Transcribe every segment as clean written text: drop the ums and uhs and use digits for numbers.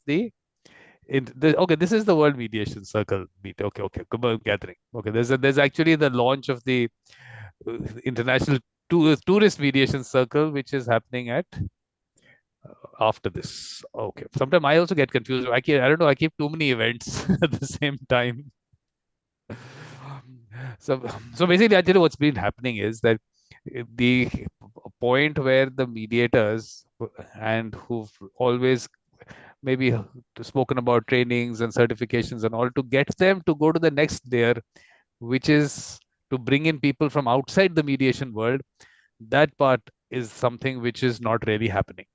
okay, this is the World Mediation Circle meet. Okay, gathering. Okay, there's actually the launch of the International Tourist Mediation Circle, which is happening at after this. Okay, sometimes I also get confused. I don't know. I keep too many events at the same time. So, so basically, I tell you what's been happening is that the point where the mediators and who've always maybe spoken about trainings and certifications and all to get them to go to the next layer, which is to bring in people from outside the mediation world. That part is something which is not really happening.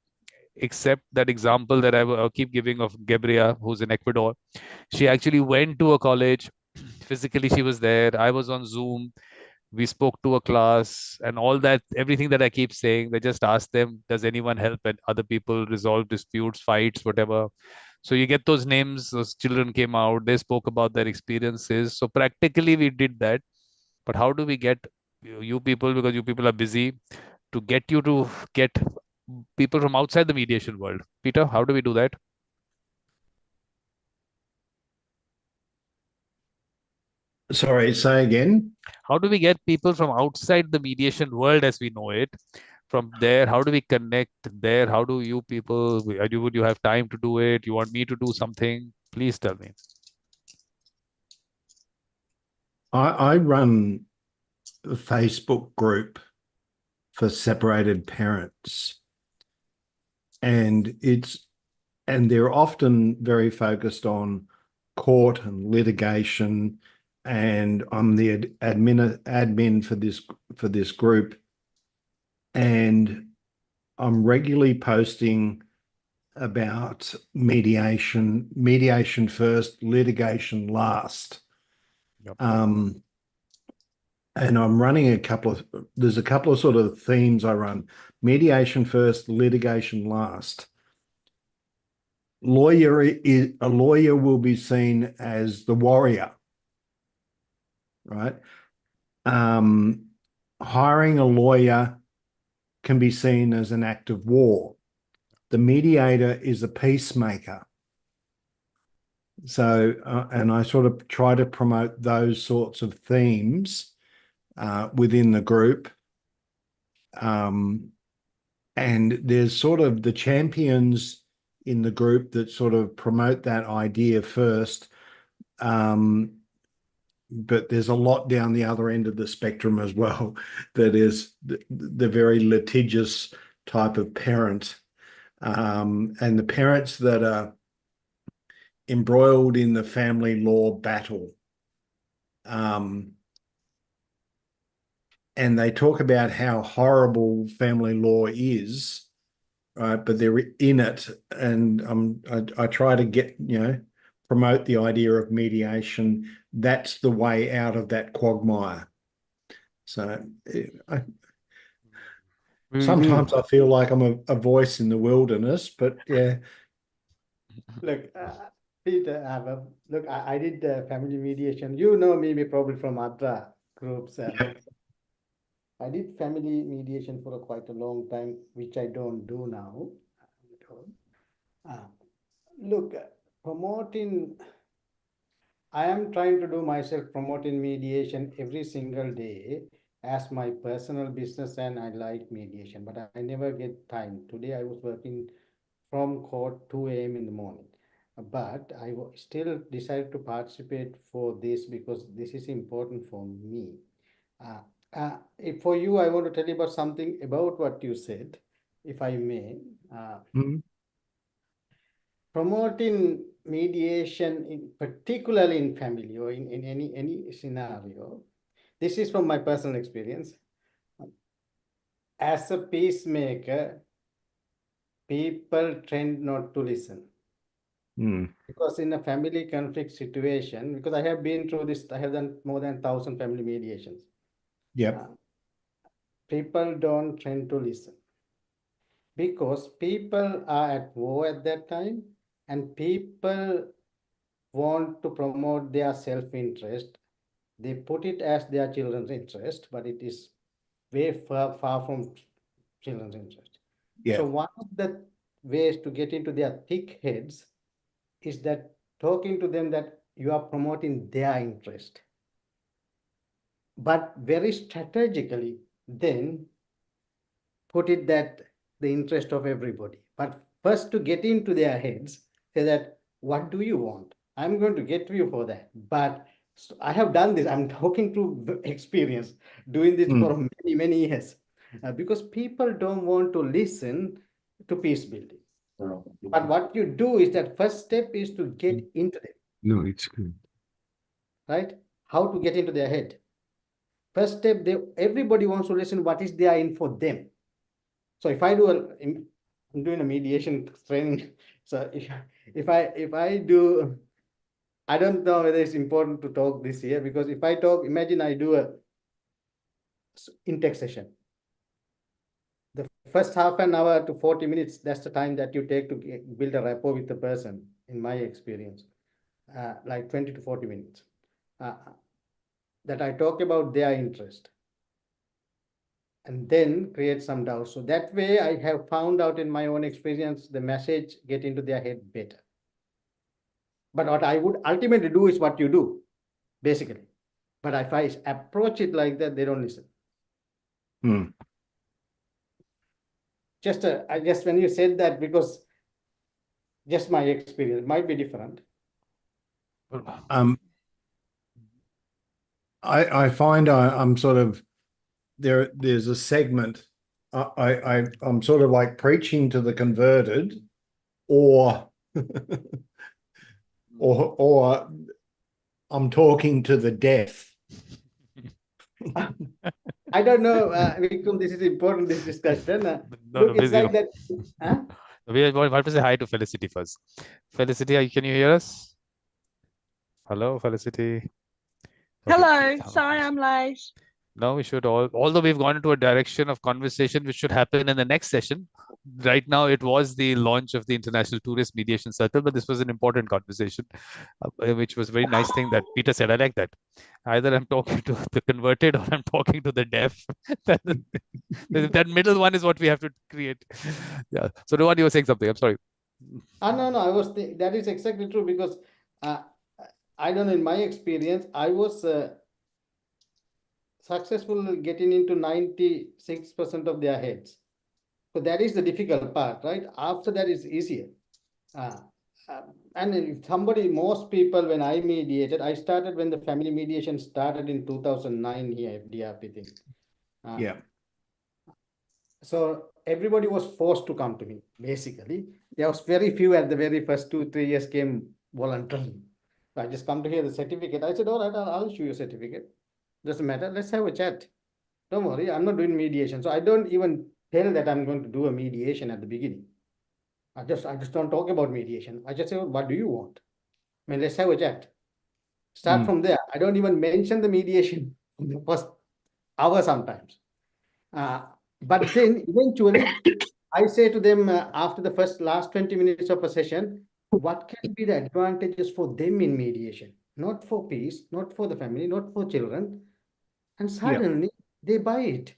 Except that example that I keep giving of Gabriela, who's in Ecuador. She actually went to a college. Physically, she was there. I was on Zoom. We spoke to a class and all that, everything that I keep saying. They just ask them, does anyone help and other people resolve disputes, fights, whatever? So you get those names, those children came out, they spoke about their experiences. So practically we did that. But how do we get you people, because you people are busy, to get you to get people from outside the mediation world? Peter, how do we do that? Sorry, say again. How do we get people from outside the mediation world as we know it? From there, how do we connect there? How do you people, would you have time to do it? You want me to do something? Please tell me. I run a Facebook group for separated parents, and they're often very focused on court and litigation, and I'm the admin for this group, and I'm regularly posting about mediation first, litigation last. Yep. And I'm running there's a couple of sort of themes I run: mediation first, litigation last. A lawyer will be seen as the warrior, right? Hiring a lawyer can be seen as an act of war. The mediator is a peacemaker. So, and I sort of try to promote those sorts of themes within the group. And there's sort of the champions in the group that sort of promote that idea first. But there's a lot down the other end of the spectrum as well that is the very litigious type of parent. And the parents that are embroiled in the family law battle. And they talk about how horrible family law is, right? But they're in it, and I try to promote the idea of mediation. That's the way out of that quagmire. So sometimes I feel like I'm a voice in the wilderness, but yeah. Look, Peter, look, I did family mediation. You know me probably from other groups. I did family mediation for quite a long time, which I don't do now. Look, promoting, I am trying to do myself promoting mediation every single day as my personal business, and I like mediation, but I never get time. Today I was working from court 2 a.m. in the morning. But I still decided to participate for this because this is important for me. For you, I want to tell you about something about what you said, if I may. Promoting mediation, particularly in family or in any scenario, this is from my personal experience. As a peacemaker, people tend not to listen. Because in a family conflict situation, because I have been through this, I have done more than 1,000 family mediations. Yep. People don't tend to listen because people are at war at that time, and people want to promote their self-interest. They put it as their children's interest, but it is way far from children's interest. Yeah. So one of the ways to get into their thick heads is that talking to them that you are promoting their interest, but very strategically then put it that the interest of everybody. But first to get into their heads, say that, what do you want? I'm going to get to you for that. But I have done this. I'm talking to experience, doing this for many, many years. Because people don't want to listen to peace building. But what you do is that first step is to get into them. No, it's good. Right? How to get into their head. First step, everybody wants to listen what is there in for them. So if I do I'm doing a mediation training. So if I do, I don't know whether it's important to talk this here, because if I talk, imagine I do a intake session. The first half an hour to 40 minutes, that's the time that you take to build a rapport with the person, in my experience, like 20 to 40 minutes. That I talk about their interest and then create some doubts. So that way I have found out in my own experience, the message get into their head better. But what I would ultimately do is what you do, basically. But if I approach it like that, they don't listen. I guess when you said that, because just my experience might be different. I find I'm sort of there's a segment I'm sort of like preaching to the converted, or or I'm talking to the deaf. I don't know, Vikram, this is important, this discussion. Look, it's like that. We want to say hi to Felicity first. Felicity, can you hear us? Hello, Felicity. Hello, sorry I'm late. No, we should although we've gone into a direction of conversation which should happen in the next session. Right now, it was the launch of the International Tourist Mediation Circle, but this was an important conversation, which was a very nice thing that Peter said. I like that. Either I'm talking to the converted or I'm talking to the deaf. That middle one is what we have to create. Yeah. So, Rohan, you were saying something. I'm sorry. No, that is exactly true, because I don't know, in my experience, I was successful getting into 96% of their heads. So that is the difficult part, right? After that is easier. And if most people, when I mediated, I started when the family mediation started in 2009 here, FDRP thing. Yeah. So everybody was forced to come to me, basically. There was very few at the very first 2-3 years came voluntarily. So I just come to hear the certificate. I said, all right, I'll show you a certificate. Doesn't matter. Let's have a chat. Don't worry, I'm not doing mediation. So I don't even tell that I'm going to do a mediation at the beginning. I just don't talk about mediation. I just say, what do you want? I mean, let's have a chat. Start from there. I don't even mention the mediation in the first hour sometimes. But then eventually I say to them after the last 20 minutes of a session, what can be the advantages for them in mediation? Not for peace, not for the family, not for children. And suddenly they buy it.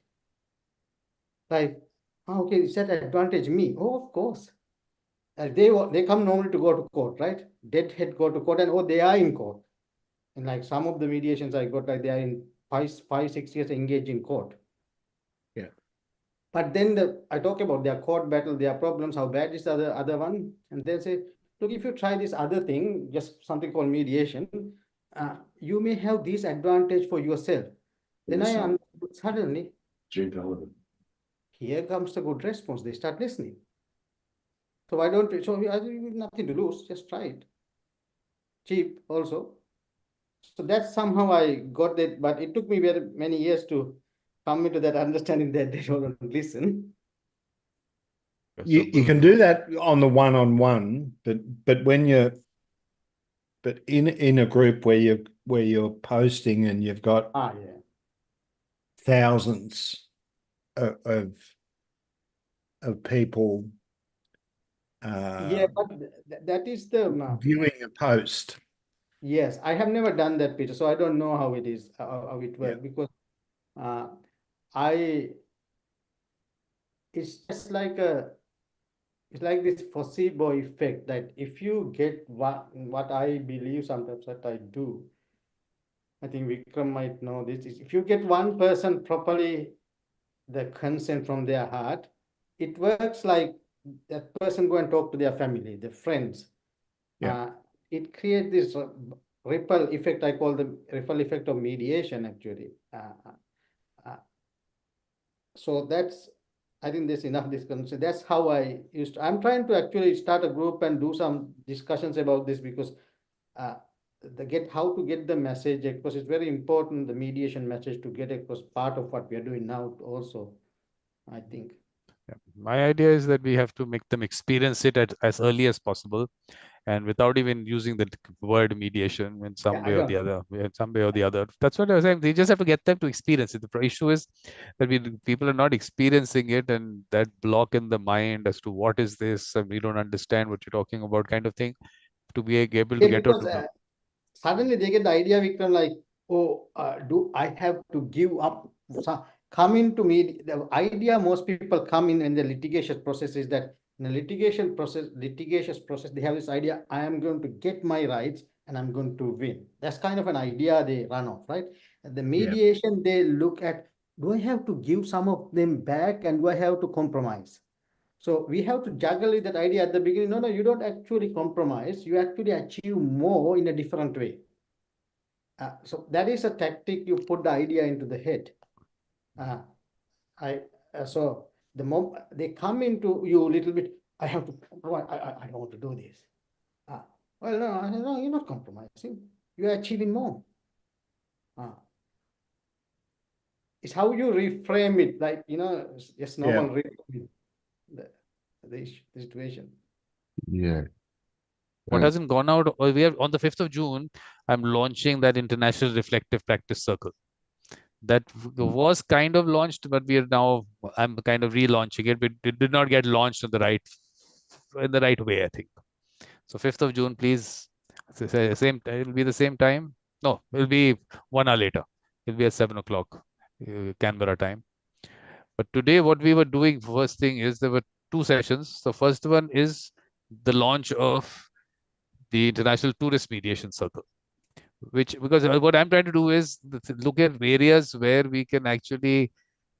Like, okay, is that advantage me? Oh, of course. They come normally to go to court, right? Deadhead go to court, and they are in court. And like some of the mediations I got, like they are in 5-6 years engaged in court. Yeah. But then I talk about their court battle, their problems, how bad is the other one. And they say, look, if you try this other thing, just something called mediation, you may have this advantage for yourself. Then I understood suddenly, here comes the good response. They start listening. So why don't we? So we have nothing to lose. Just try it. Cheap also. So that's somehow I got that, but it took me very many years to come into that understanding that they don't listen. You can do that on the one-on-one, but when you're in a group where you're posting and you've got thousands of people but that is the viewing a post. Yes, I have never done that, Peter, so I don't know how it is, how it works, because it's just like it's like this placebo effect that if you get what I believe sometimes that I do, I think Vikram might know this, is if you get one person properly the consent from their heart, it works like that person go and talk to their family, their friends. Yeah. It creates this ripple effect. I call the ripple effect of mediation actually. So that's, I think there's enough discussion. That's how I used to, I'm trying to actually start a group and do some discussions about this because how to get the message across is very important, the mediation message to get across, part of what we are doing now also, I think. Yeah. My idea is that we have to make them experience it as early as possible, and without even using the word mediation in some way or the other. In some way or the other. That's what I was saying. They just have to get them to experience it. The issue is that people are not experiencing it, and that block in the mind as to what is this, and we don't understand what you're talking about, kind of thing. To be able to get out Because to know. suddenly they get the idea, Vikram, like, oh, do I have to give up? Come into me. The idea most people come in the litigation process is that in the litigation process, they have this idea, I am going to get my rights and I'm going to win. That's kind of an idea they run off, right? And the mediation, they look at, do I have to give some of them back and do I have to compromise? So we have to juggle with that idea at the beginning. No, you don't actually compromise. You actually achieve more in a different way. So that is a tactic. You put the idea into the head. So the moment they come into you a little bit, I have to compromise. I don't want to do this. Well, no, you're not compromising. You're achieving more. It's how you reframe it, like, just normal reframe the situation. Yeah. What hasn't gone out, we have on the 5th of June, I'm launching that International Reflective Practice Circle. That was kind of launched, but I'm kind of relaunching it, but it did not get launched in the right way, I think. So 5th of June, please, it'll be the same time. No, it'll be 1 hour later. It'll be at 7 o'clock, Canberra time. But today, what we were doing, first thing is there were 2 sessions. The first one is the launch of the International Tourist Mediation Circle, because what I'm trying to do is look at areas where we can actually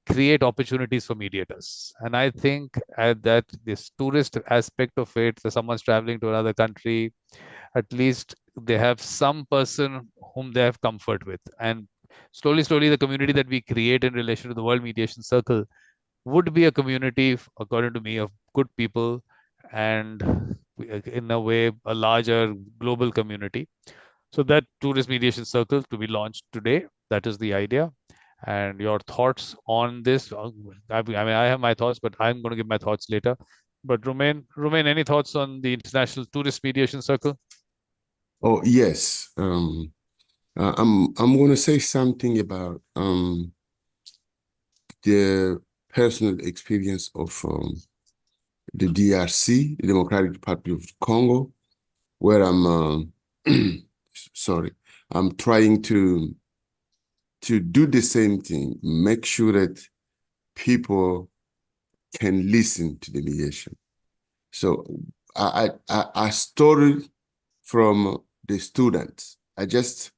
create opportunities for mediators. And I think that this tourist aspect of it, so someone's traveling to another country, at least they have some person whom they have comfort with. And slowly, the community that we create in relation to the World Mediation Circle would be a community, according to me, of good people, and in a way, a larger global community. So that Tourist Mediation Circle to be launched today. That is the idea. And your thoughts on this? I mean, I have my thoughts, but I'm going to give my thoughts later. But Romain, any thoughts on the International Tourist Mediation Circle? Oh, yes. I'm going to say something about the personal experience of the DRC, the Democratic Republic of Congo, where I'm I'm trying to do the same thing, make sure that people can listen to the mediation. So I started from the students. I just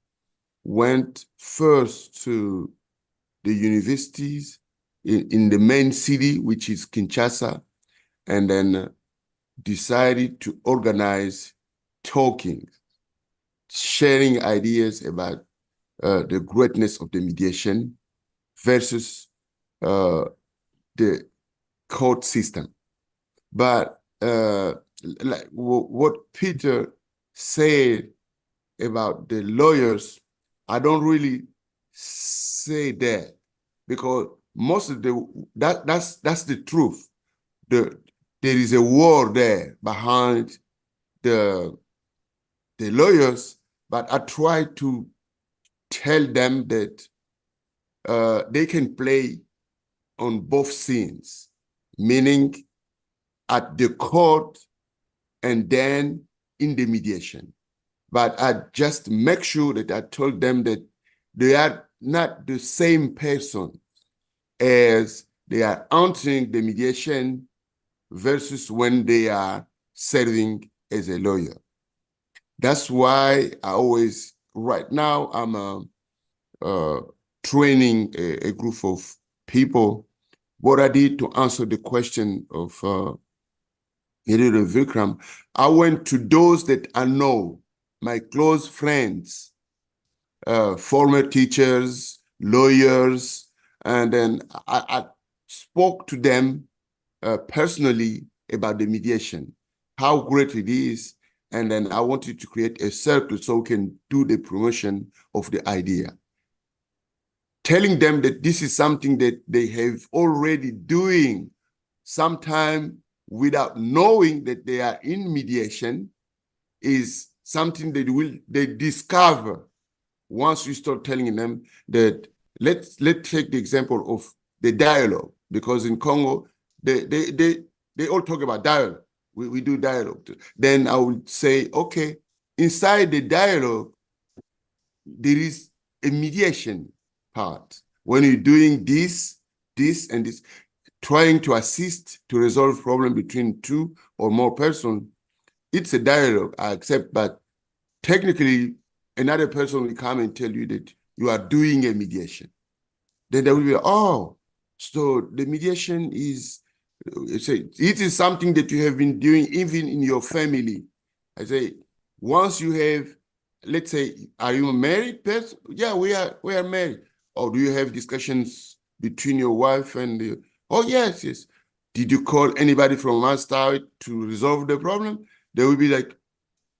went first to the universities in the main city, which is Kinshasa, and then decided to organize talking, sharing ideas about the greatness of the mediation versus the court system. But like what Peter said about the lawyers, I don't really say that, because most of that's the truth. There is a war there behind the lawyers, but I try to tell them that they can play on both scenes, meaning at the court and then in the mediation. But I just make sure that I told them that they are not the same person as they are entering the mediation versus when they are serving as a lawyer. That's why I always, right now, I'm training a group of people. What I did to answer the question of Vikram, I went to those that I know, my close friends, former teachers, lawyers, and then I spoke to them personally about the mediation, how great it is, and then I wanted to create a circle so we can do the promotion of the idea. Telling them that this is something that they have already doing, sometime without knowing that they are in mediation, is something that they discover once you start telling them that. Let's take the example of the dialogue, because in Congo they all talk about dialogue. We do dialogue. Then I would say, okay, inside the dialogue there is a mediation part. When you're doing this and this, trying to assist to resolve problem between two or more persons, it's a dialogue, I accept, but technically another person will come and tell you that you are doing a mediation. Then they will be, oh, so the mediation is, it is something that you have been doing even in your family. I say, once you have, let's say, are you a married person? Yeah, we are married. Or do you have discussions between your wife and the, oh, yes. Did you call anybody from outside to resolve the problem? They will be like,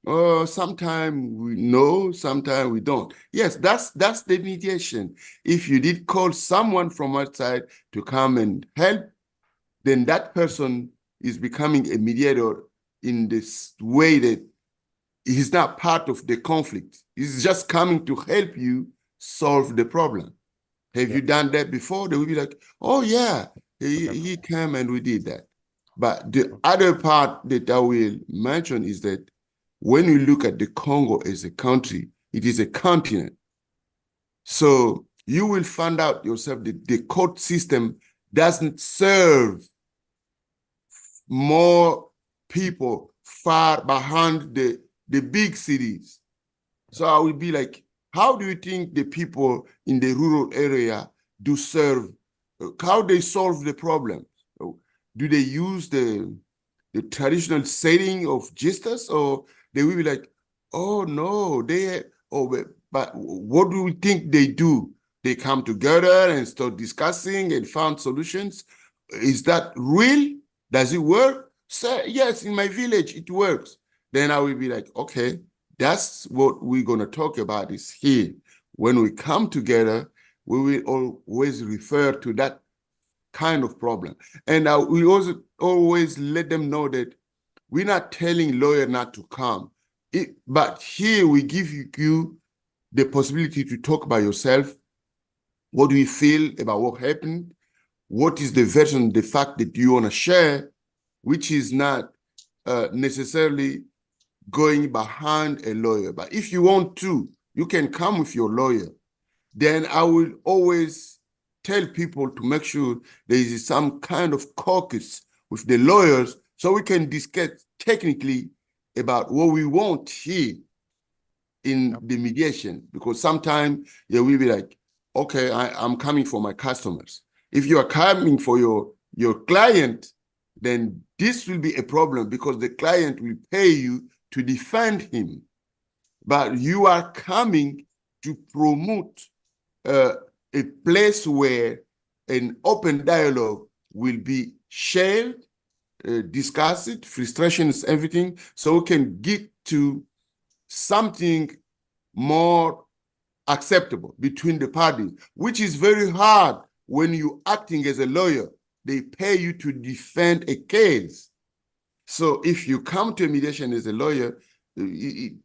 oh, sometimes we know, sometimes we don't. Yes, that's the mediation. If you did call someone from outside to come and help, then that person is becoming a mediator in this way that he's not part of the conflict. He's just coming to help you solve the problem. Have you done that before? They will be like, oh, yeah, he came and we did that. But the other part that I will mention is that when you look at the Congo as a country, it is a continent. So you will find out yourself that the court system doesn't serve more people far behind the big cities. So I will be like, how do you think the people in the rural area do serve, how they solve the problem? Do they use the traditional setting of justice, or they will be like, oh no, but what do we think they do? They come together and start discussing and find solutions. Is that real? Does it work? So, yes, in my village, it works. Then I will be like, okay, that's what we're going to talk about is here. When we come together, we will always refer to that kind of problem. And we also always let them know that we're not telling lawyer not to come. But here we give you the possibility to talk about yourself. What do you feel about what happened? What is the version, the fact that you want to share, which is not necessarily going behind a lawyer. But if you want to, you can come with your lawyer. Then I will always tell people to make sure there is some kind of caucus with the lawyers so we can discuss technically about what we want here in the mediation. Because sometimes we'll be like, okay, I'm coming for my customers. If you are coming for your client, then this will be a problem because the client will pay you to defend him. But you are coming to promote a place where an open dialogue will be shared, discussed, frustrations, everything, so we can get to something more acceptable between the parties, which is very hard when you're acting as a lawyer. They pay you to defend a case. So if you come to mediation as a lawyer,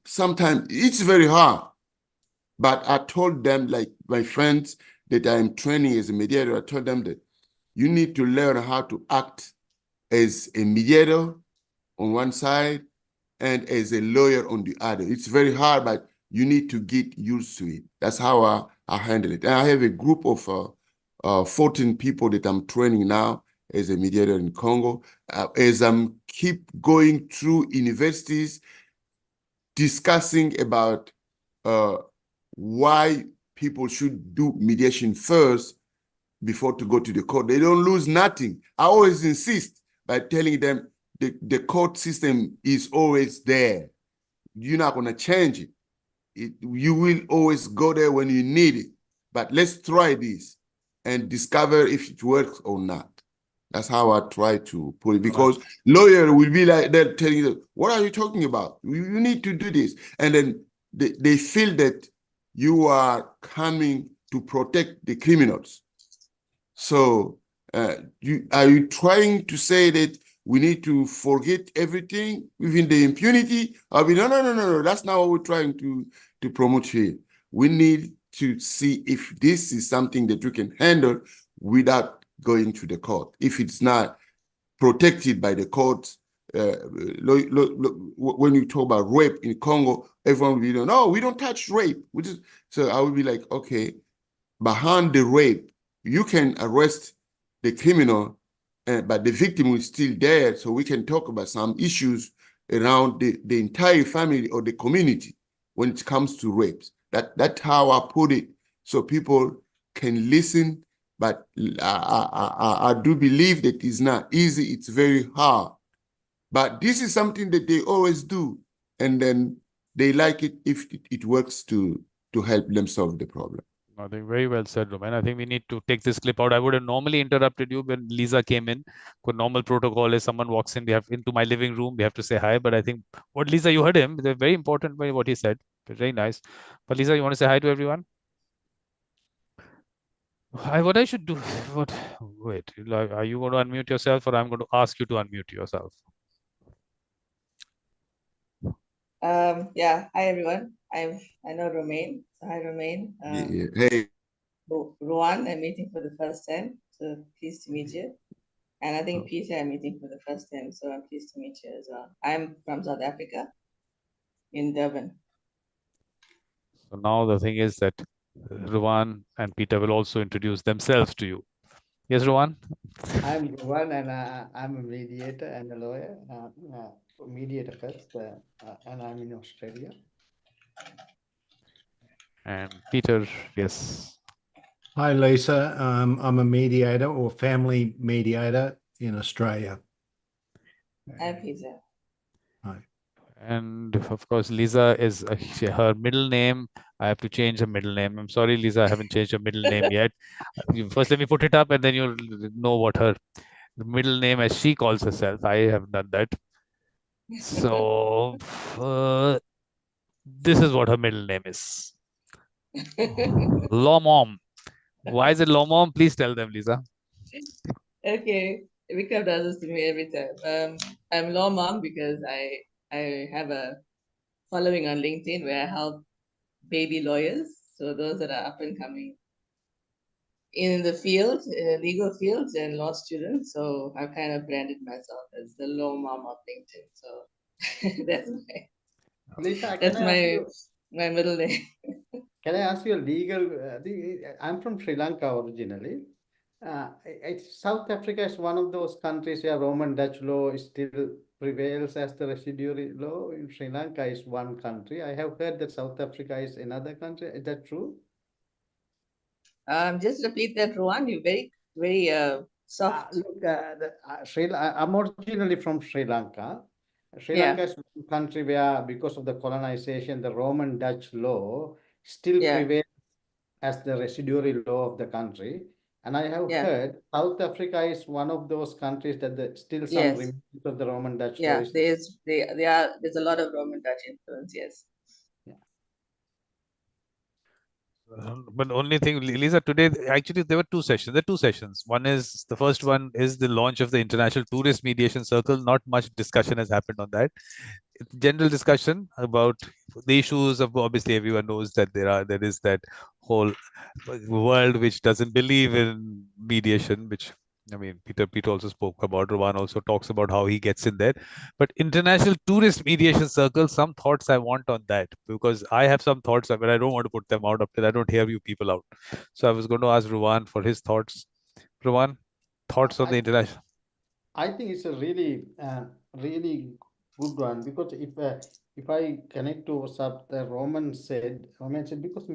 sometimes it's very hard. But I told them, like my friends that I'm training as a mediator, I told them that you need to learn how to act as a mediator on one side and as a lawyer on the other. It's very hard, but you need to get used to it. That's how I handle it. And I have a group of 14 people that I'm training now as a mediator in Congo. As I'm keep going through universities, discussing about why people should do mediation first before to go to the court. They don't lose nothing. I always insist by telling them the court system is always there. You're not going to change it. You will always go there when you need it. But let's try this and discover if it works or not. That's how I try to put it, because lawyer will be like, they're telling you, what are you talking about? You need to do this. And then they feel that you are coming to protect the criminals. So are you trying to say that we need to forget everything within the impunity? I'll be, no, that's not what we're trying to promote here. We need to see if this is something that we can handle without going to the court. If it's not protected by the courts, when you talk about rape in Congo, everyone will be, no, we don't touch rape. So I would be like, okay, behind the rape, you can arrest the criminal, but the victim is still there, so we can talk about some issues around the entire family or the community when it comes to rapes. That's how I put it, so people can listen. But I do believe that it's not easy, it's very hard. But this is something that they always do, and then they like it if it works to help them solve the problem. I think very well said, Roman. I think we need to take this clip out. I would have normally interrupted you when Lisa came in. The normal protocol is someone walks in, we have into my living room, we have to say hi. But I think what Lisa, you heard him, they're very important by what he said. Very nice. But Lisa, you want to say hi to everyone? What I should do? Wait, are you going to unmute yourself, or I'm going to ask you to unmute yourself? Yeah, hi everyone. I know Romain. So hi Romain. Hey. Ruan, I'm meeting for the first time. So pleased to meet you. And I think Peter, I'm meeting for the first time. So I'm pleased to meet you as well. I'm from South Africa, in Durban. So now the thing is that Ruan and Peter will also introduce themselves to you. Yes, Ruan? I'm Ruan, and I'm a mediator and a lawyer. Mediator first, and I'm in Australia. And Peter, yes. Hi, Lisa. I'm a mediator or family mediator in Australia. Hi, Peter. Hi. And of course, Lisa is her middle name. I have to change her middle name. I'm sorry, Lisa, I haven't changed her middle name yet. First, let me put it up, and then you'll know what her middle name, as she calls herself. I have done that. So this is what her middle name is. Law Mom. Why is it Law Mom? Please tell them, Lisa. Okay, Vikram does this to me every time. I'm Law Mom because I have a following on LinkedIn where I help baby lawyers. So those that are up and coming in the field, legal fields and law students. So I've kind of branded myself as the Law Mom of LinkedIn. So that's Lisa, my middle name. Can I ask you a legal? I'm from Sri Lanka originally. South Africa is one of those countries where Roman Dutch law still prevails as the residuary law. In Sri Lanka is one country. I have heard that South Africa is another country. Is that true? Just repeat that, Rohan. You're very soft. Look, I'm originally from Sri Lanka. Sri Lanka is a country where, because of the colonization, the Roman Dutch law still prevails as the residuary law of the country. And I have heard South Africa is one of those countries that still some remnants of the Roman Dutch law. Yeah, there's a lot of Roman Dutch influence, yes. But only thing, Lisa, today, actually, there were two sessions. There are two sessions. The first one is the launch of the International Tourist Mediation Circle. Not much discussion has happened on that. It's general discussion about the issues of, obviously, everyone knows that there is that whole world which doesn't believe in mediation, which, I mean, Peter also spoke about. Rowan also talks about how he gets in there. But International Tourist Mediation Circle, some thoughts I want on that, because I have some thoughts, but I don't want to put them out after I don't hear you people out. So I was going to ask Rowan for his thoughts. Rowan, thoughts on the international? I think it's a really, really good one, because if I connect to what the Roman said, because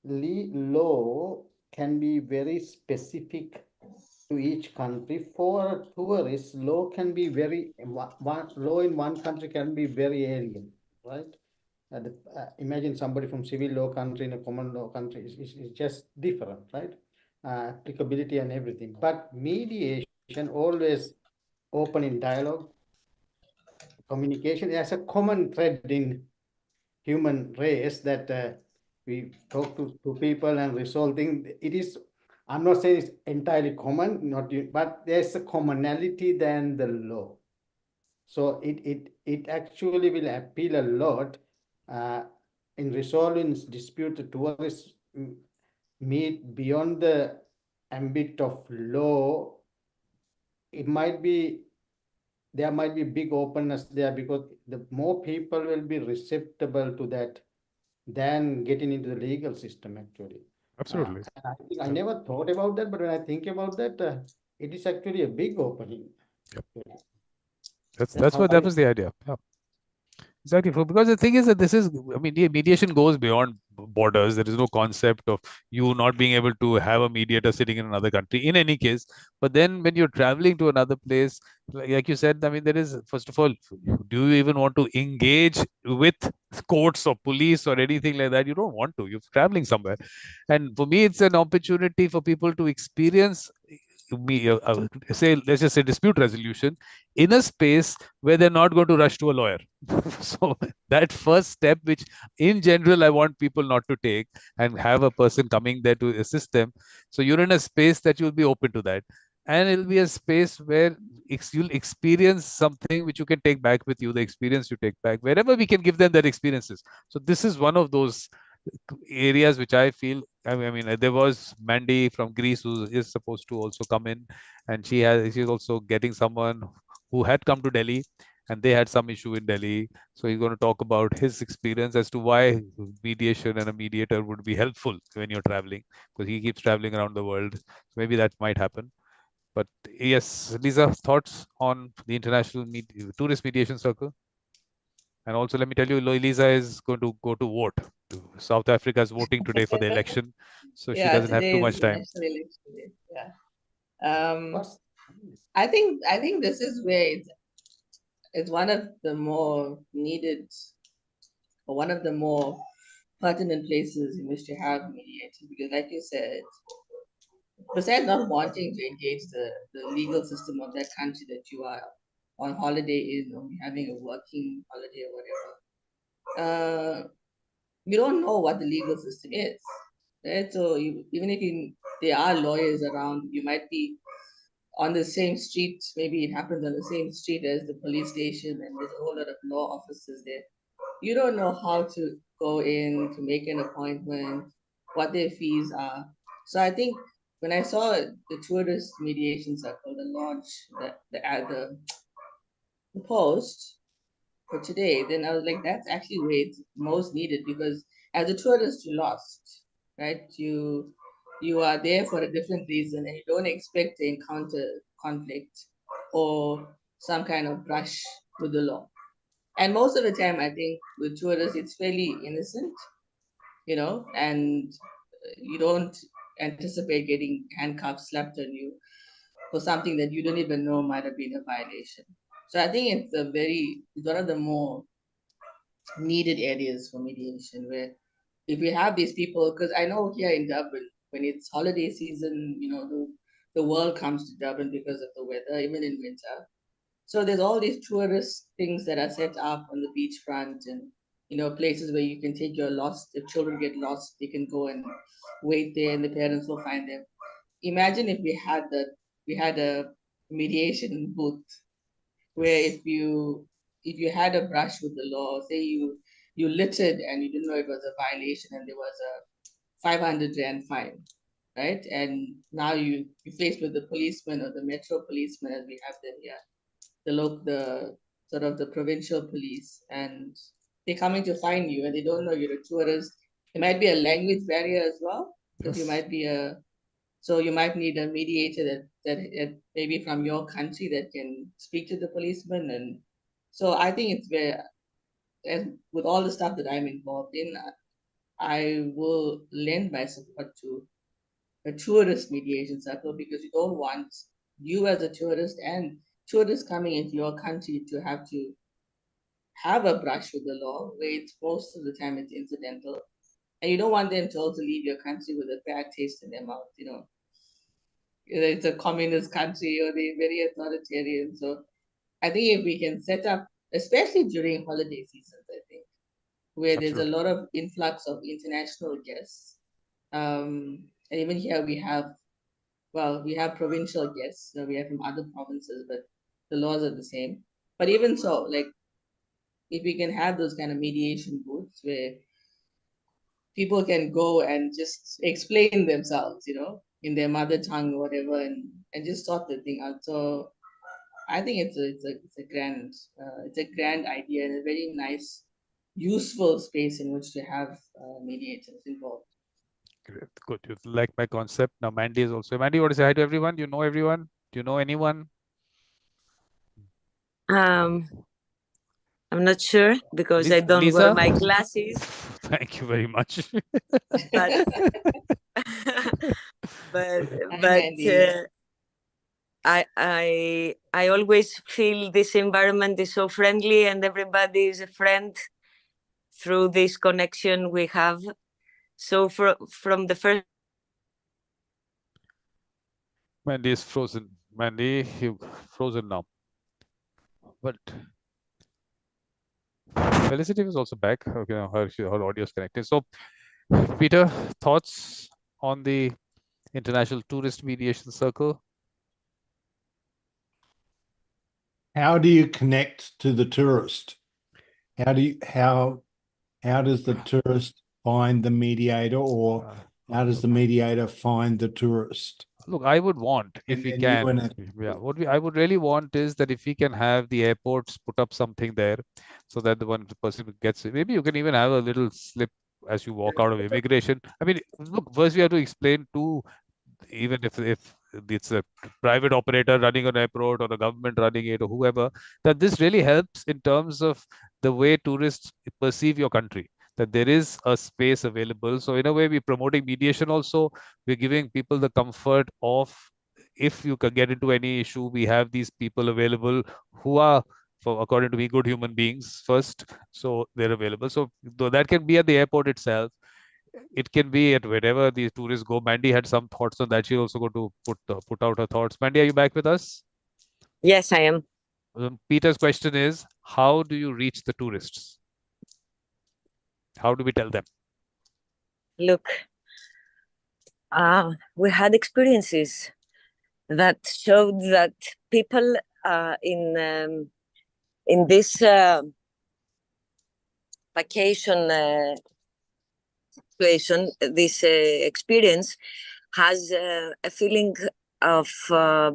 law can be very specific to each country. For tourists, law can be very law in one country can be very alien, right? Imagine somebody from civil law country in a common law country is just different, right? Applicability and everything. But mediation always open in dialogue, communication as a common thread in human race, that we talk to people and resolve things. It is, I'm not saying it's entirely common, but there's a commonality than the law. So it actually will appeal a lot in resolving dispute. The tourists meet beyond the ambit of law. It might be, there might be big openness there, because the more people will be receptible to that than getting into the legal system, actually. Absolutely. I never thought about that, but when I think about that, it is actually a big opening. Yep. That was the idea. Yeah. Exactly. Because the thing is that mediation goes beyond borders. There is no concept of you not being able to have a mediator sitting in another country in any case. But then when you're traveling to another place, like you said, there is, first of all, do you even want to engage with courts or police or anything like that? You don't want to. You're traveling somewhere. And for me, it's an opportunity for people to experience say, let's just say, dispute resolution in a space where they're not going to rush to a lawyer. So that first step, which in general I want people not to take, and have a person coming there to assist them. So you're in a space that you'll be open to that, and it'll be a space where you'll experience something which you can take back with you, the experience you take back wherever we can give them that experiences. So this is one of those areas which I feel. There was Mandy from Greece who is supposed to also come in, and she's also getting someone who had come to Delhi, and they had some issue in Delhi. So he's going to talk about his experience as to why mediation and a mediator would be helpful when you're traveling, because he keeps traveling around the world. So maybe that might happen. But yes, Lisa, thoughts on the International Tourist Mediation Circle? And also, let me tell you, Lisa is going to go to vote. South Africa is voting today for the election, so she doesn't have today too is much the time. national election day. Yeah. I think this is where it's one of the more needed, or one of the more pertinent places in which to have mediators, because, like you said, besides not wanting to engage the legal system of that country that you are on holiday in, or having a working holiday or whatever, you don't know what the legal system is, right? So even if there are lawyers around, you might be on the same street. Maybe it happens on the same street as the police station, and there's a whole lot of law officers there. You don't know how to go in to make an appointment, what their fees are. So I think when I saw the Tourist Mediation Circle, the launch, the post for today, then I was like, that's actually where it's most needed, because as a tourist, you're lost, right? You are there for a different reason, and you don't expect to encounter conflict or some kind of brush with the law. And most of the time, I think with tourists, it's fairly innocent, and you don't anticipate getting handcuffs slapped on you for something that you don't even know might have been a violation. So I think it's one of the more needed areas for mediation, where if we have these people, because I know here in Dublin, when it's holiday season, the world comes to Dublin because of the weather, even in winter. So there's all these tourist things that are set up on the beachfront, and places where you can take your lost. If children get lost, they can go and wait there, and the parents will find them. Imagine if we had a mediation booth where if you had a brush with the law, say you littered and you didn't know it was a violation, and there was a 500 rand fine, right? And now you're faced with the policeman, or the metro policeman, as we have them here, the sort of the provincial police, and they're coming to find you, and they don't know you're a tourist. There might be a language barrier as well, because you might be a So you might need a mediator that maybe from your country that can speak to the policeman. And so I think it's very, as with all the stuff that I'm involved in, I will lend my support to a tourist mediation circle, because you don't want you as a tourist and tourists coming into your country to have a brush with the law, where it's most of the time it's incidental. And you don't want them to also leave your country with a bad taste in their mouth, It's a communist country or they're very authoritarian. So I think if we can set up, especially during holiday seasons, I think, where there's a lot of influx of international guests. And even here we have provincial guests. We have from other provinces, but the laws are the same. But even so, like, if we can have those kind of mediation booths where people can go and just explain themselves, in their mother tongue or whatever, and just sort the thing out. So I think it's a grand idea and a very nice, useful space in which to have mediators involved. Great. Good. You like my concept. Now Mandy is also. Mandy, you want to say hi to everyone? You know everyone? Do you know anyone? I'm not sure because I don't wear my glasses. Thank you very much. But I always feel this environment is so friendly and everybody is a friend through this connection we have. So from the first. Mandy is frozen. Mandy, you frozen now. But Felicity was also back. Okay, her audio is connected. So, Peter, thoughts on the International Tourist Mediation Circle? How do you connect to the tourist? How does the tourist find the mediator, or how does the mediator find the tourist? Look, I would want, if we can, what I would really want is that if we can have the airports put up something there, so that the person gets it. Maybe you can even have a little slip as you walk out of immigration. I mean, look, first we have to explain to, even if it's a private operator running an airport or a government running it or whoever, that this really helps in terms of the way tourists perceive your country, that there is a space available. So in a way, we're promoting mediation also. We're giving people the comfort of, if you can get into any issue, we have these people available who are, according to me, good human beings first. So they're available. So that can be at the airport itself. It can be at wherever these tourists go. Mandy had some thoughts on that. She's also going to put out her thoughts. Mandy, are you back with us? Yes, I am. Peter's question is, how do you reach the tourists? How do we tell them? Look, we had experiences that showed that people in this vacation situation, this experience has a feeling of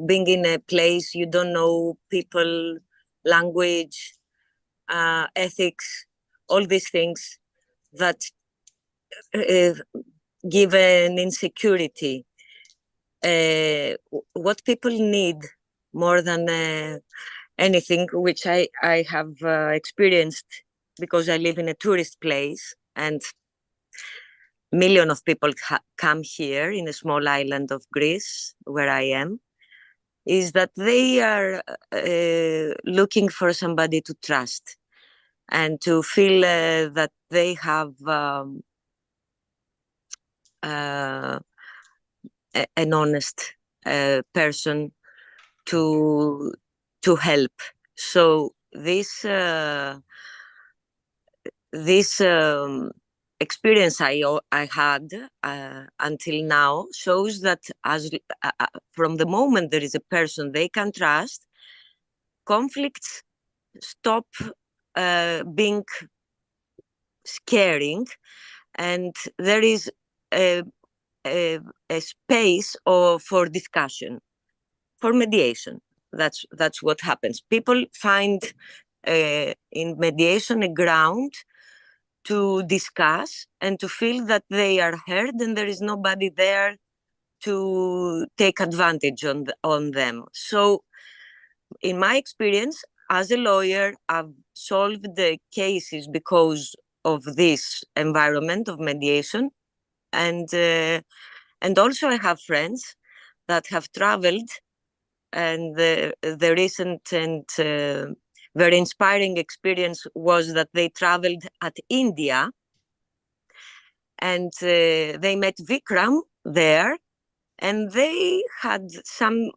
being in a place you don't know, people, language, ethics, all these things that give an insecurity. What people need more than anything, which I have experienced because I live in a tourist place and millions of people come here in a small island of Greece, where I am, is that they are looking for somebody to trust and to feel that they have an honest person to help. So this experience I had until now shows that as from the moment there is a person they can trust, conflicts stop being scaring, and there is a space for discussion, for mediation. That's what happens. People find in mediation a ground to discuss and to feel that they are heard and there is nobody there to take advantage on them. So in my experience as a lawyer, I've solved the cases because of this environment of mediation. And also I have friends that have traveled, and the recent and very inspiring experience was that they traveled at India, and they met Vikram there, and they had some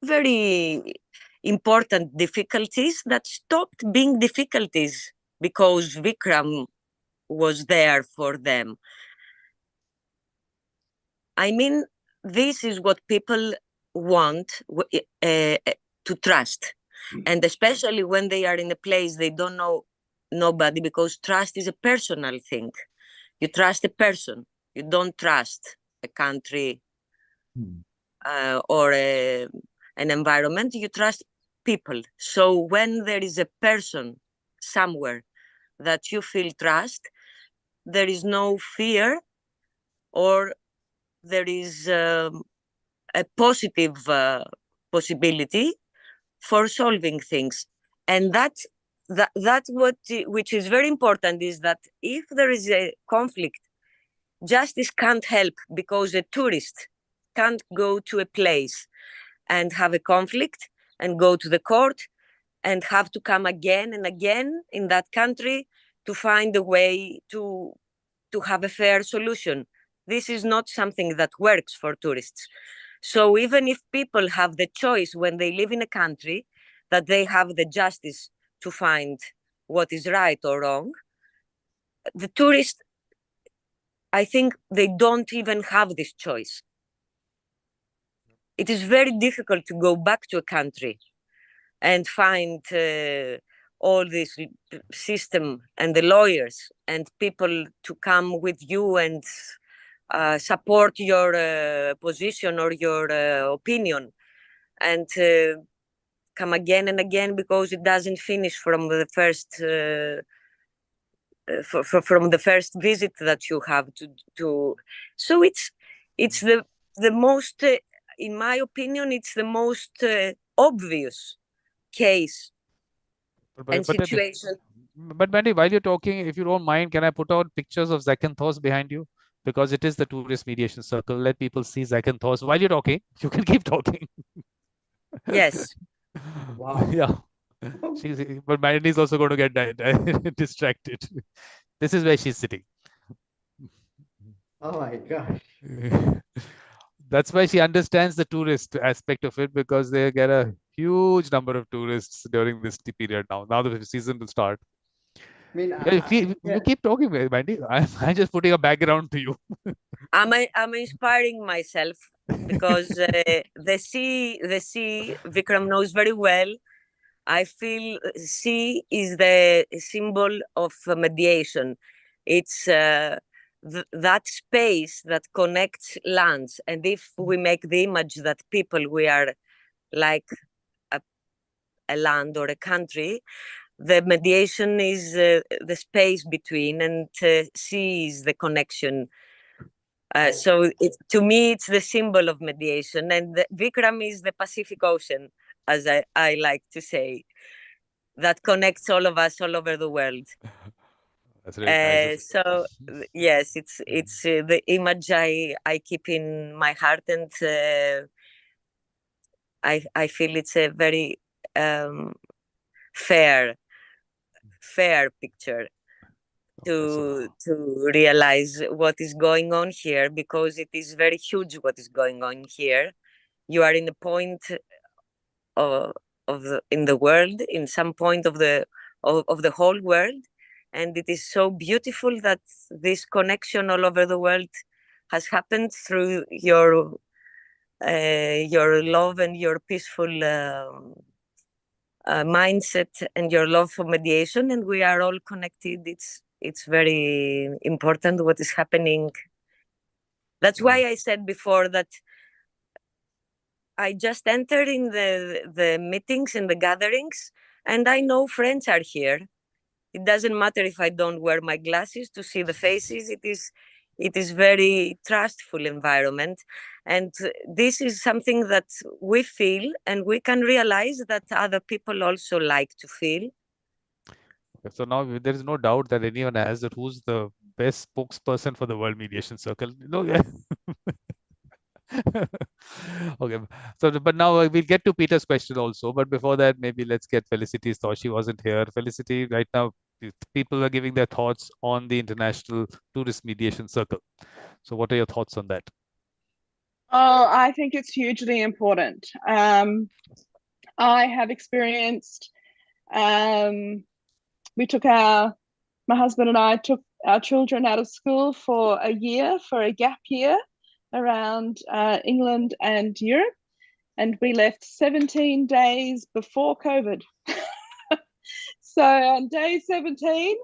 very important difficulties that stopped being difficulties because Vikram was there for them. I mean, this is what people want to trust. And especially when they are in a place they don't know nobody, because trust is a personal thing. You trust a person. You don't trust a country or an environment. You trust people. So when there is a person somewhere that you feel trust, there is no fear, or there is a positive possibility for solving things. And that's what which is very important, is that if there is a conflict, justice can't help, because a tourist can't go to a place and have a conflict and go to the court and have to come again and again in that country to find a way to have a fair solution. This is not something that works for tourists. So even if people have the choice when they live in a country that they have the justice to find what is right or wrong, the tourists, I think they don't even have this choice. It is very difficult to go back to a country and find all this system and the lawyers and people to come with you and support your position or your opinion, and come again and again, because it doesn't finish from the first from the first visit that you have to. So it's the most, in my opinion, it's the most obvious case and situation. But Mandy, while you're talking, if you don't mind, can I put out pictures of Zakynthos behind you? Because it is the Tourist Mediation Circle. Let people see Zakynthos. While you're talking, you can keep talking. Yes. Wow. Yeah. But Mandy is also going to get distracted. This is where she's sitting. Oh my gosh. That's why she understands the tourist aspect of it, because they get a huge number of tourists during this period now. Now the season will start. I mean, You keep talking, Mandy. I'm just putting a background to you. I'm inspiring myself, because the sea, Vikram knows very well. I feel sea is the symbol of mediation. It's that space that connects lands. And if we make the image that people, we are like a land or a country, the mediation is the space between, and sea is the connection. So to me, it's the symbol of mediation. And Vikram is the Pacific Ocean, as I like to say, that connects all of us all over the world. That's really nice. So yes, it's the image I keep in my heart, and I feel it's a very fair picture to realize what is going on here, because it is very huge what is going on here. You are in a point in the world, in some point of the whole world, and it is so beautiful that this connection all over the world has happened through your love and your peaceful mindset and your love for mediation, and we are all connected. It's very important what is happening. That's why I said before that I just entered in the meetings and the gatherings, and I know friends are here. It doesn't matter if I don't wear my glasses to see the faces. it is very trustful environment. And this is something that we feel, and we can realize that other people also like to feel. Okay, so now there is no doubt that anyone has that who's the best spokesperson for the World Mediation Circle. No, yeah. Okay, so but now we'll get to Peter's question also. But before that, maybe let's get Felicity's thought. She wasn't here. Felicity, right now, people are giving their thoughts on the International Tourist Mediation Circle. So, what are your thoughts on that? Oh, I think it's hugely important. I have experienced, my husband and I took our children out of school for a year, for a gap year around England and Europe. And we left 17 days before COVID. So on day 17,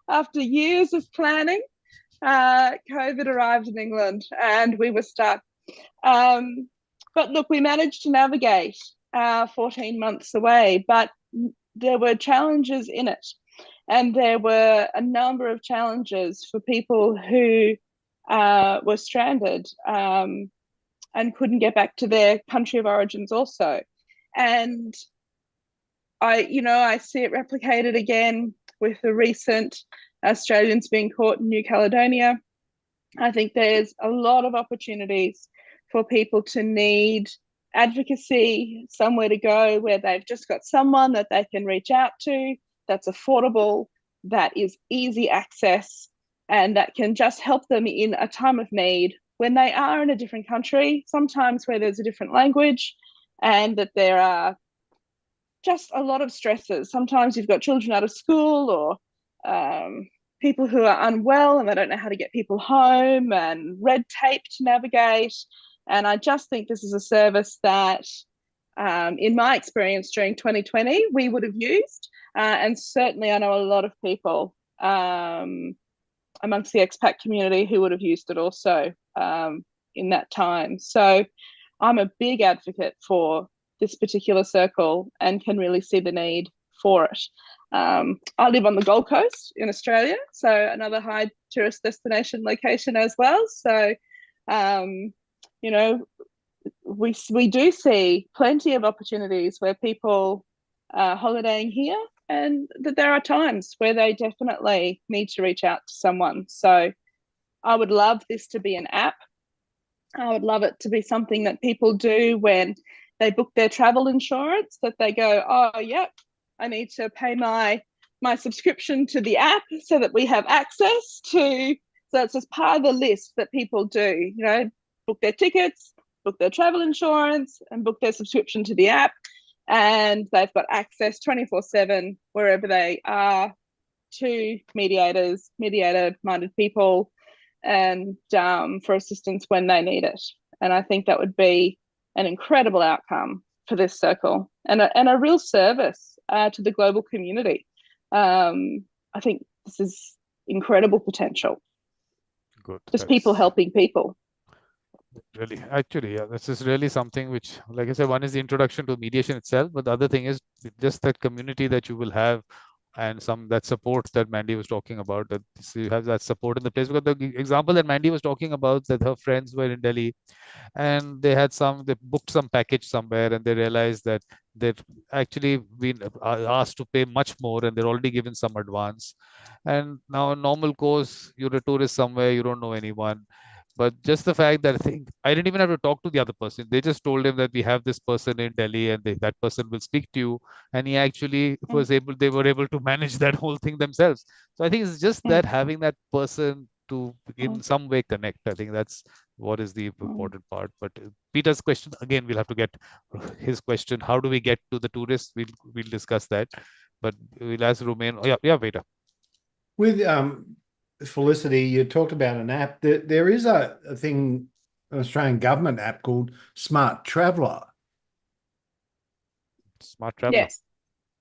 after years of planning, COVID arrived in England and we were stuck. But look, we managed to navigate 14 months away, but there were challenges in it. And there were a number of challenges for people who were stranded and couldn't get back to their country of origins also. And I see it replicated again with the recent Australians being caught in New Caledonia. I think there's a lot of opportunities for people to need advocacy, somewhere to go where they've just got someone that they can reach out to, that's affordable, that is easy access, and that can just help them in a time of need when they are in a different country, sometimes where there's a different language, and that there are just a lot of stresses. Sometimes you've got children out of school, or people who are unwell and they don't know how to get people home, and red tape to navigate. And I just think this is a service that, in my experience during 2020, we would have used. And certainly I know a lot of people amongst the expat community who would have used it also in that time. So I'm a big advocate for this particular circle and can really see the need for it. I live on the Gold Coast in Australia, so another high tourist destination location as well. So, we do see plenty of opportunities where people are holidaying here, and that there are times where they definitely need to reach out to someone. So I would love this to be an app. I would love it to be something that people do when they book their travel insurance, that they go, oh, yep, I need to pay my subscription to the app so that we have access to, so it's just part of the list that people do, book their tickets, book their travel insurance, and book their subscription to the app. And they've got access 24/7 wherever they are to mediators, mediator-minded people, and for assistance when they need it. And I think that would be an incredible outcome for this circle, and a real service to the global community. I think this is incredible potential. Good. Just people helping people. Really, actually, yeah, this is really something which, like I said, one is the introduction to mediation itself, but the other thing is just that community that you will have, and that support that Mandy was talking about, that you have that support in the place. Because the example that Mandy was talking about, that her friends were in Delhi and they booked some package somewhere, and they realized that they've actually been asked to pay much more, and they're already given some advance. And now, in normal course, you're a tourist somewhere, you don't know anyone. But just the fact that I didn't even have to talk to the other person. They just told him that we have this person in Delhi, and that person will speak to you. And he actually they were able to manage that whole thing themselves. So I think it's just that having that person to in some way connect. I think that's what is the important part. But Peter's question, again, we'll have to get his question. How do we get to the tourists? We'll discuss that. But we'll ask Romain. Oh, yeah, Peter. With Felicity, you talked about an app. There is a thing, an Australian government app called Smart Traveller. Smart Traveller. Yes.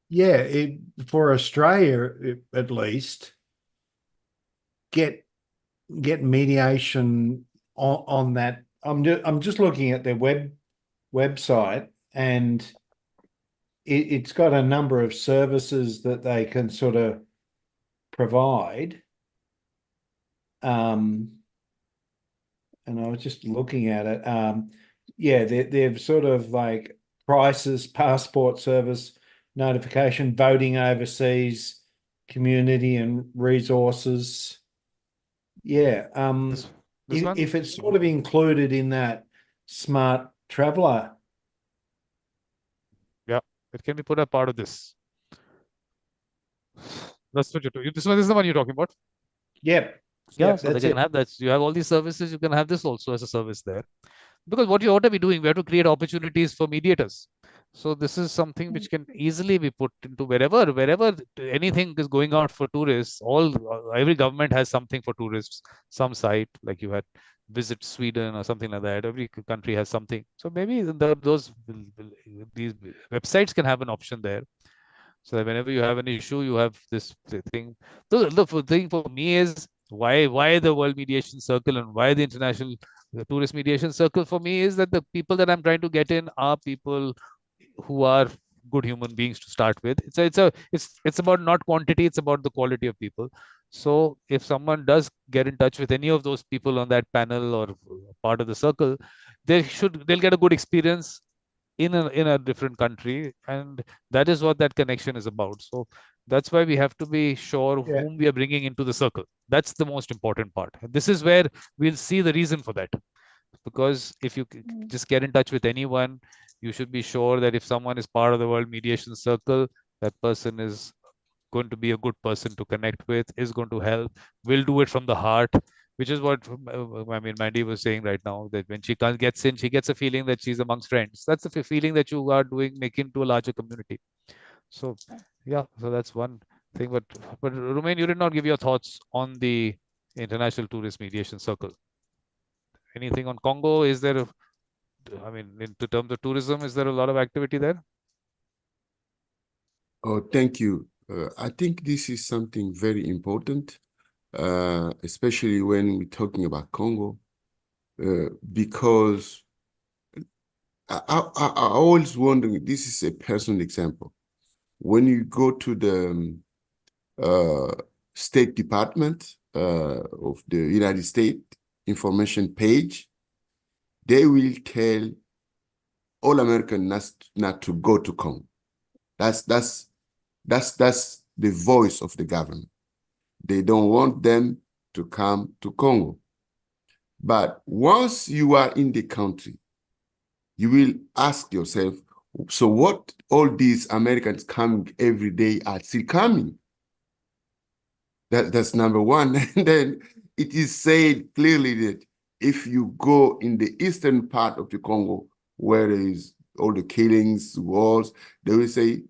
Yeah, for Australia at least, get mediation on that. I'm just looking at their website, and it's got a number of services that they can sort of provide. and I was just looking at it. Yeah, they've sort of like prices, passport service, notification, voting overseas, community and resources. Yeah. This one? If it's sort of included in that smart traveler. Yeah, it can be put a part of this. That's what you're doing. This is the one you're talking about. Yep. Yeah, Yep, so they that's can it. have that. You have all these services, you can have this also as a service there. Because what you ought to be doing, we have to create opportunities for mediators. So this is something which can easily be put into wherever anything is going out for tourists. Every government has something for tourists, some site like you had visit Sweden or something like that. Every country has something. So maybe these websites can have an option there. So that whenever you have an issue, you have this thing. The thing for me is why the World Mediation Circle and why the International Tourist Mediation Circle for me is that the people that I'm trying to get in are people who are good human beings to start with. It's about not quantity, it's about the quality of people. So if someone does get in touch with any of those people on that panel or part of the circle, they'll get a good experience in a different country, and that is what that connection is about. So that's why we have to be sure Yeah. whom we are bringing into the circle. That's the most important part. This is where we'll see the reason for that, because if you just get in touch with anyone, you should be sure that if someone is part of the World Mediation Circle, that person is going to be a good person to connect with, is going to help, will do it from the heart, which is what I mean, Mandy was saying right now, that when she gets in, she gets a feeling that she's amongst friends. That's the feeling that you are making to a larger community. So, yeah, so that's one thing. But Rumain, you did not give your thoughts on the International Tourist Mediation Circle. Anything on Congo? Is there, I mean, in terms of tourism, is there a lot of activity there? Oh, thank you. I think this is something very important, especially when we're talking about Congo, because I always wondering, this is a personal example. When you go to the State Department of the United States information page, they will tell all Americans not to go to Congo. That's the voice of the government. They don't want them to come to Congo. But once you are in the country, you will ask yourself, so what all these Americans coming every day are still coming? That's number one. And then it is said clearly that if you go in the eastern part of the Congo, where there is all the killings, wars, they will say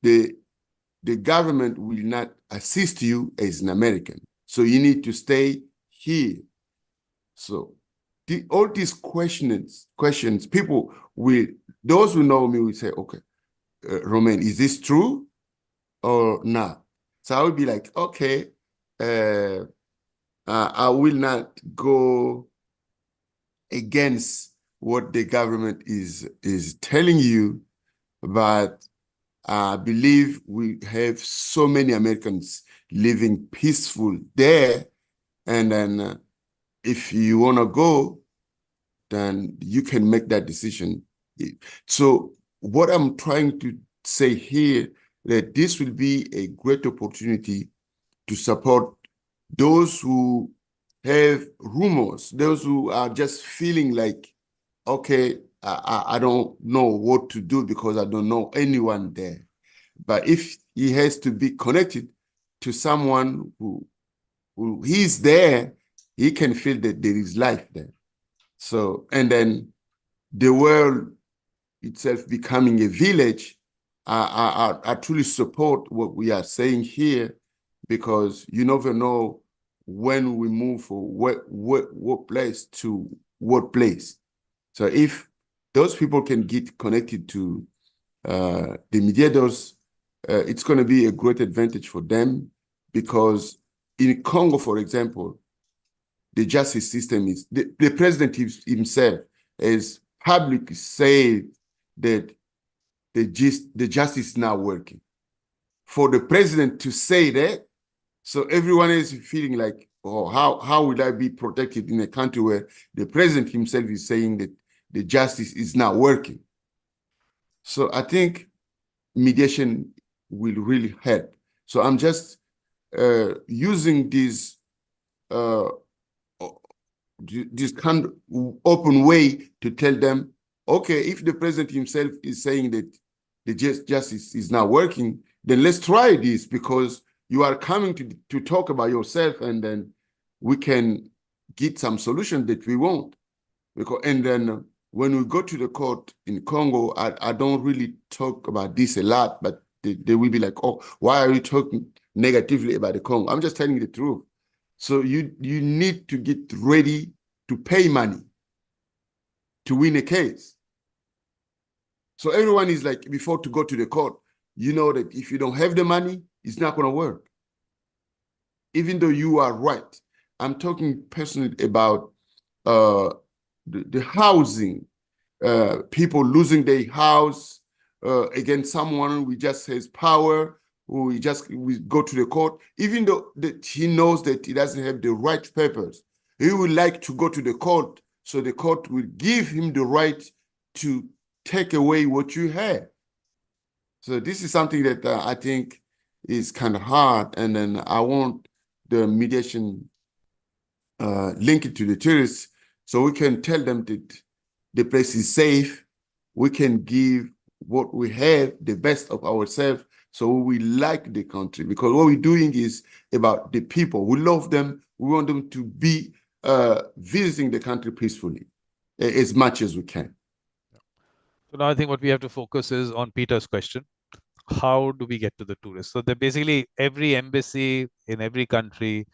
the government will not assist you as an American. So you need to stay here. So all these questions, people will, those who know me will say, okay, Romain, is this true or not? So I would be like, okay, I will not go against what the government is telling you, but I believe we have so many Americans living peaceful there, and then if you want to go, then you can make that decision. So what I'm trying to say here, that this will be a great opportunity to support those who have rumors, those who are just feeling like, okay, I don't know what to do because I don't know anyone there. But if he has to be connected to someone who he's there, he can feel that there is life there. So, and then the world itself becoming a village, I truly support what we are saying here, because you never know when we move from what place to what place. So if those people can get connected to the mediators, it's going to be a great advantage for them, because in Congo, for example, the justice system is, the president himself has publicly said that the justice is not working. For the president to say that, So everyone is feeling like, oh, how will I be protected in a country where the president himself is saying that the justice is not working? So I think mediation will really help. So I'm just using this kind of open way to tell them, okay, if the president himself is saying that the justice is not working, then let's try this, because you are coming to talk about yourself, and then we can get some solution that we want. And then when we go to the court in Congo, I don't really talk about this a lot, but they will be like, oh, why are you talking negatively about the Congo? I'm just telling you the truth. So you need to get ready to pay money to win a case. So everyone is like, before to go to the court, you know that if you don't have the money, it's not going to work. Even though you are right. I'm talking personally about the housing, people losing their house against someone who just has power, we go to the court, even though that he knows that he doesn't have the right papers. He would like to go to the court, so the court will give him the right to take away what you have. So this is something that I think is kind of hard, and then I want the mediation link it to the tourists, so we can tell them that the place is safe. We can give what we have, the best of ourselves, so we like the country, because what we're doing is about the people. We love them. We want them to be visiting the country peacefully as much as we can. So now I think what we have to focus is on Peter's question. How do we get to the tourists? So basically every embassy in every country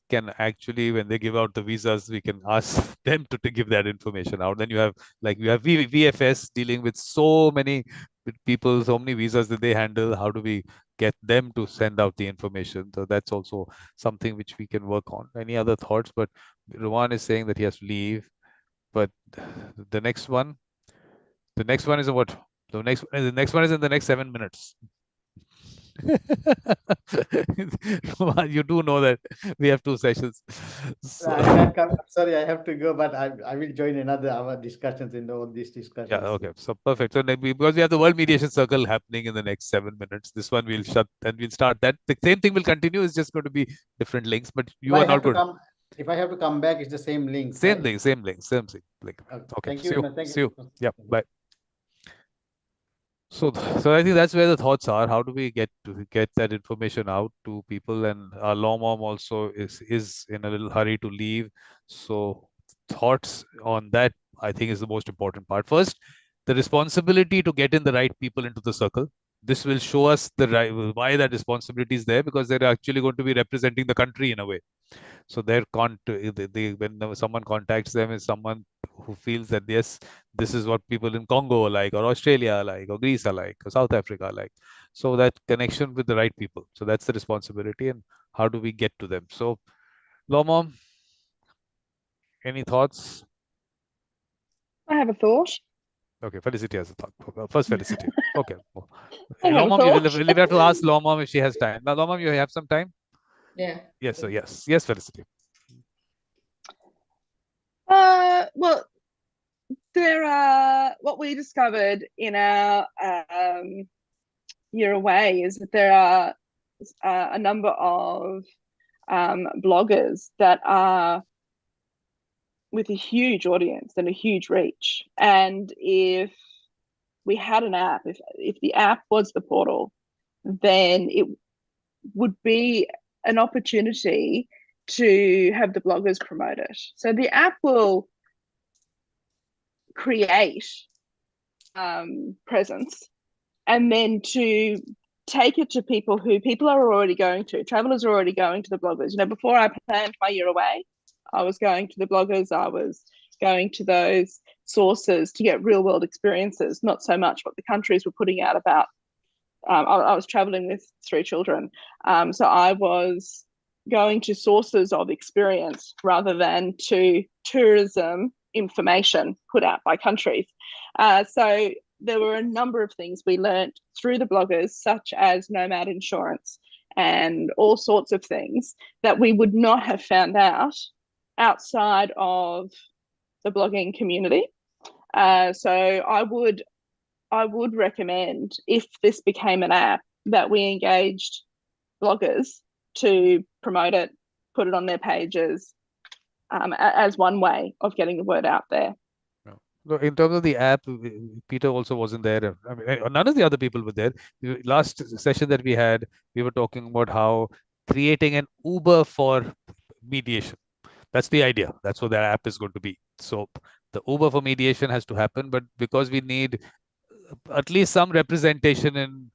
can actually, when they give out the visas, we can ask them to give that information out. Then you have VFS dealing with so many people, so many visas that they handle. How do we get them to send out the information? So that's also something which we can work on. Any other thoughts? But Rowan is saying that he has to leave. But the next one is what? The next one is in the next 7 minutes. You do know that we have 2 sessions. So I can't come. Sorry, I have to go, but I will join another our discussions in all these discussions. Yeah, okay. So perfect. So because we have the World Mediation Circle happening in the next 7 minutes, this one we'll shut and we'll start that. The same thing will continue. It's just going to be different links, but you are not good. If I have to come back, it's the same link. Same right? link, same link, same thing. Okay. Thank you. See you. Yeah. Bye. So I think that's where the thoughts are. How do we get that information out to people? And our law mom also is in a little hurry to leave. So thoughts on that, I think, is the most important part. First, the responsibility to get in the right people into the circle. This will show us why that responsibility is there, because they're actually going to be representing the country in a way. So when someone contacts them, is someone who feels that yes, this is what people in Congo are like, or Australia are like, or Greece are like, or South Africa are like. So that connection with the right people. So that's the responsibility, and how do we get to them? So, Law Mom, any thoughts? I have a thought. Okay, Felicity has a thought. First, Felicity. Okay. Law Mom, we'll have to ask Law Mom if she has time. Now, Law Mom, you have some time? Yeah. Yes. So yes, Felicity. Well, there are, what we discovered in our year away is that there are a number of bloggers that are with a huge audience and a huge reach. And if we had an app, if the app was the portal, then it would be an opportunity to have the bloggers promote it. So the app will create presence, and then to take it to people are already going to. Travelers are already going to the bloggers. You know, before I planned my year away, I was going to the bloggers. I was going to those sources to get real world experiences, not so much what the countries were putting out about. I was traveling with 3 children. So I was going to sources of experience rather than to tourism information put out by countries. So there were a number of things we learned through the bloggers, such as nomad insurance and all sorts of things that we would not have found out outside of the blogging community. So I would recommend, if this became an app, that we engaged bloggers to promote it, put it on their pages, as one way of getting the word out there. In terms of the app, Peter also wasn't there. I mean, none of the other people were there. Last session that we had, we were talking about how creating an Uber for mediation. That's the idea. That's what that app is going to be. So the Uber for mediation has to happen, but because we need at least some representation in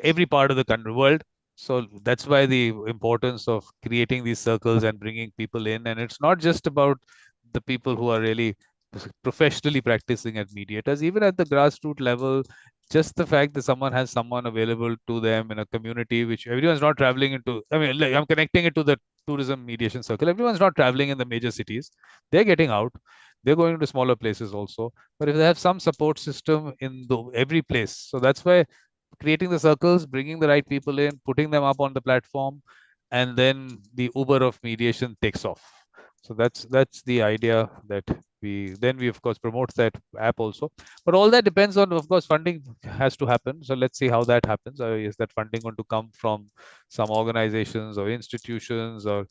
every part of the country, world. So that's why the importance of creating these circles and bringing people in. And it's not just about the people who are really professionally practicing as mediators, even at the grassroots level, just the fact that someone has someone available to them in a community which everyone's not traveling into. I mean, I'm connecting it to the tourism mediation circle. Everyone's not traveling in the major cities. They're getting out. They're going to smaller places also. But if they have some support system in every place, so that's why creating the circles, bringing the right people in, putting them up on the platform, and then the Uber of mediation takes off. So that's the idea that we of course promote that app also. But all that depends on, of course, funding has to happen. So let's see how that happens. Is that funding going to come from some organizations or institutions, or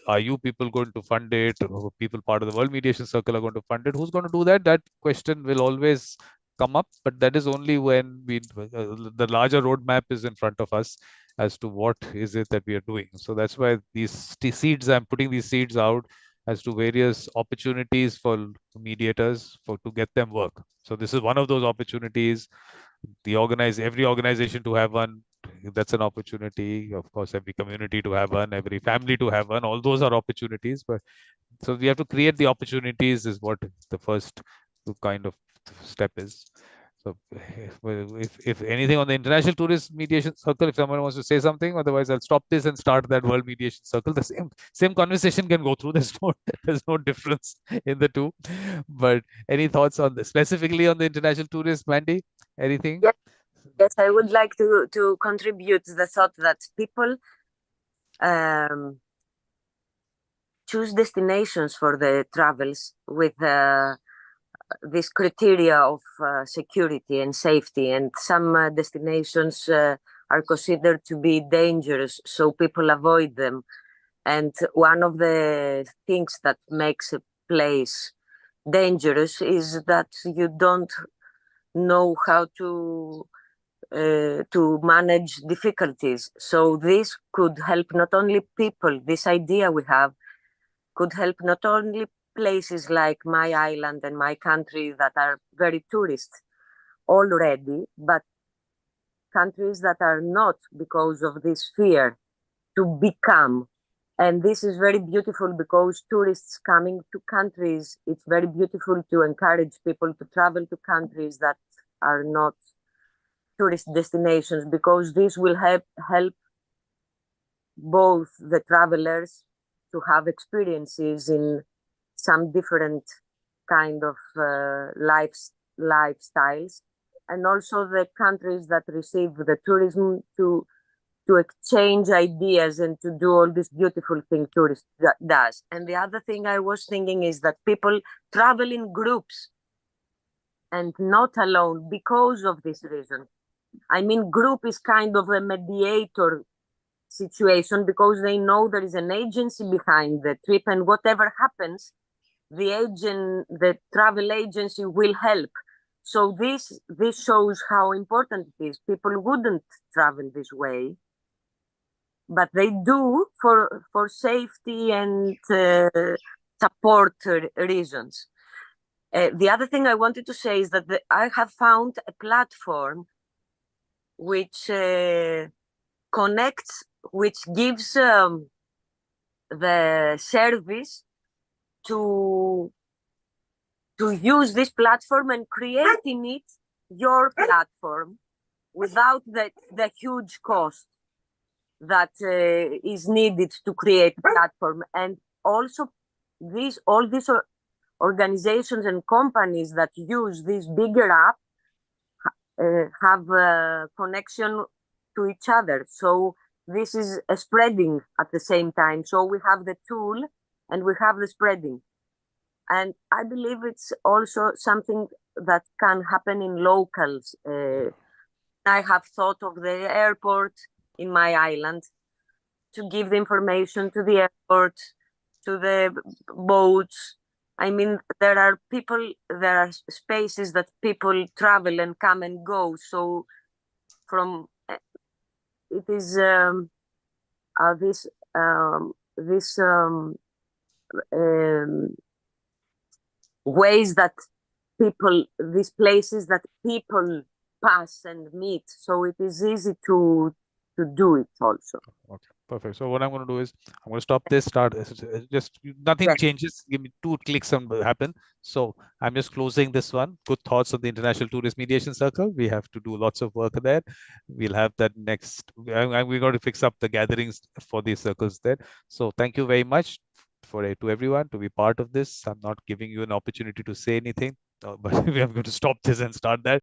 are you people going to fund it? Or people part of the World Mediation Circle are going to fund it? Who's going to do that? That question will always come up, but that is only when the larger roadmap is in front of us as to what is it that we are doing. So that's why these seeds, I'm putting these seeds out as to various opportunities for mediators to get them work. So this is one of those opportunities. Every organization to have one, that's an opportunity. Of course, every community to have one, every family to have one, all those are opportunities. But so we have to create the opportunities is what the first kind of step is. So if anything on the International Tourist Mediation Circle, if someone wants to say something, otherwise I'll stop this and start that World Mediation Circle. The same conversation can go through. There's no difference in the two. But any thoughts on this, specifically on the International Tourist, Mandy? Anything? Yes, I would like to contribute the thought that people choose destinations for the travels with this criteria of security and safety, and some destinations are considered to be dangerous, so people avoid them. And one of the things that makes a place dangerous is that you don't know how to manage difficulties. So this could help not only people, this idea we have could help not only places like my island and my country that are very tourist already, but countries that are not, because of this fear to become. And this is very beautiful because tourists coming to countries, it's very beautiful to encourage people to travel to countries that are not tourist destinations, because this will help both the travelers to have experiences in some different kind of lifestyles, and also the countries that receive the tourism to exchange ideas and to do all this beautiful thing tourist does. And the other thing I was thinking is that people travel in groups and not alone because of this reason. I mean, group is kind of a mediator situation because they know there is an agency behind the trip, and whatever happens, the travel agency will help. So this shows how important it is. People wouldn't travel this way, but they do for safety and support reasons. The other thing I wanted to say is that I have found a platform which connects, which gives the service to use this platform and create in it your platform without the huge cost that is needed to create a platform. And also all these organizations and companies that use this bigger app have a connection to each other. So this is a spreading at the same time. So we have the tool and we have the spreading. And I believe it's also something that can happen in locals. I have thought of the airport in my island to give the information to the airport, to the boats. I mean, there are spaces that people travel and come and go. So from it is ways that these places that people pass and meet. So it is easy to do it also. Okay, perfect. So what I'm going to do is I'm going to stop this, start just nothing Yes. changes. Give me 2 clicks and will happen. So I'm just closing this one. Good thoughts of the International Tourist Mediation Circle. We have to do lots of work there. We'll have that next. We're going to fix up the gatherings for these circles there. So thank you very much to everyone to be part of this. I'm not giving you an opportunity to say anything, but we are going to stop this and start that.